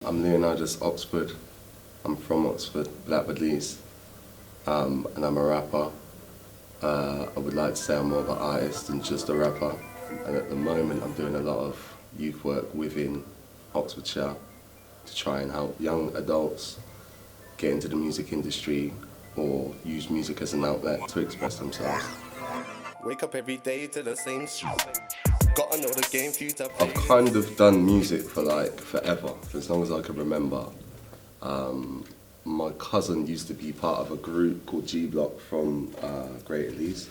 I'm Leonidas Oxford. I'm from Oxford, Blackwood Leeds, and I'm a rapper. I would like to say I'm more of an artist than just a rapper. And at the moment, I'm doing a lot of youth work within Oxfordshire to try and help young adults get into the music industry or use music as an outlet to express themselves. Wake up every day to the same shit. Gotta know the game for you to play. I've kind of done music for like forever, for as long as I can remember. My cousin used to be part of a group called G Block from Greater Leeds,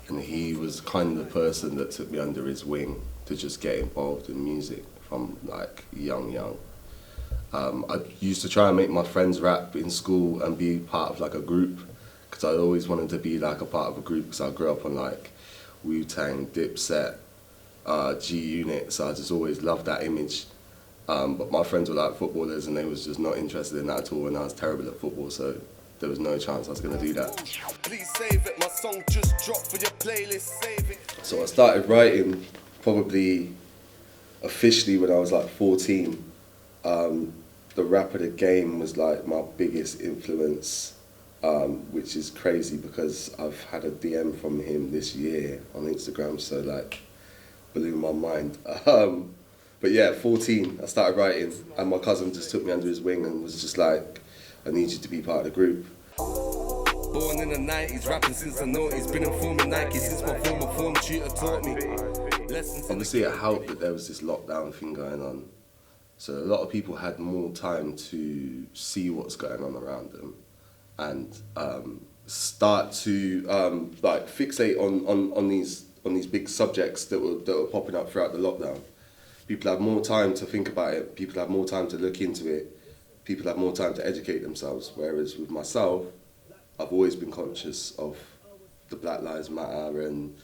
and he was kind of the person that took me under his wing to just get involved in music from like young. I used to try and make my friends rap in school and be part of like a group, because I always wanted to be like a part of a group, because I grew up on like Wu-Tang, Dipset, G-Unit, so I just always loved that image. But my friends were like footballers and they was just not interested in that at all, and I was terrible at football, so there was no chance I was going to do that. Please save it, my song just dropped for your playlist, save it. So I started writing probably officially when I was like 14. The Rap of the Game was like my biggest influence, which is crazy because I've had a DM from him this year on Instagram, so like blew my mind. But yeah, 14, I started writing, and my cousin just took me under his wing and was just like, I need you to be part of the group. Born in the 90s, rapping since the noughties, been informing Nike since my form tutor taught me. Lessons. Obviously it helped that there was this lockdown thing going on, so a lot of people had more time to see what's going on around them and start to like fixate on these big subjects that were popping up throughout the lockdown. People have more time to think about it, people have more time to look into it, people have more time to educate themselves, whereas with myself, I've always been conscious of the Black Lives Matter and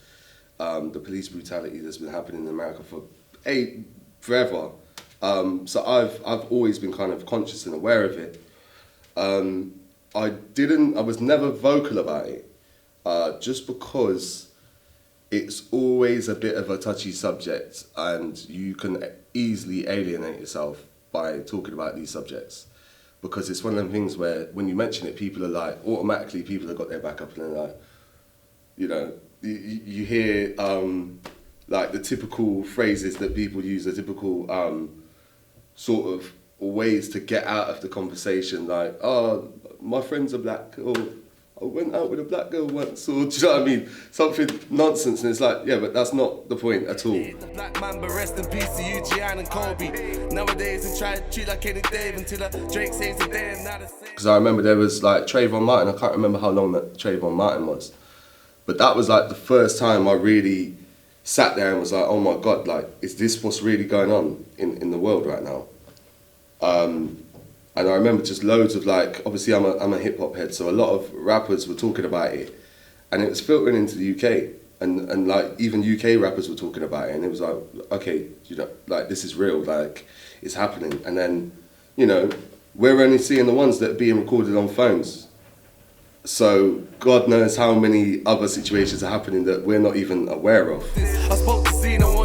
the police brutality that's been happening in America for forever. So I've always been kind of conscious and aware of it. I was never vocal about it, just because it's always a bit of a touchy subject and you can easily alienate yourself by talking about these subjects, because it's one of them things where when you mention it, people are like, automatically people have got their back up and they're like, you know, you hear like the typical phrases that people use, the typical sort of ways to get out of the conversation, like, oh, my friends are black, or I went out with a black girl once, or do you know what I mean? Something nonsense, and it's like, yeah, but that's not the point at all. Black man, but rest in peace to you, Gian and Kobe. Nowadays, they try to treat like Kenny Dave until Drake saves the day and not the same. Because I remember there was like Trayvon Martin, I can't remember how long that Trayvon Martin was, but that was like the first time I really sat there and was like, oh my God, like, is this what's really going on in the world right now? And I remember just loads of like, obviously I'm a hip hop head, so a lot of rappers were talking about it, and it was filtering into the UK, and like even UK rappers were talking about it, and it was like, okay, you know, like this is real, like it's happening. And then, you know, we're only seeing the ones that are being recorded on phones, so God knows how many other situations are happening that we're not even aware of. I spoke to Zeno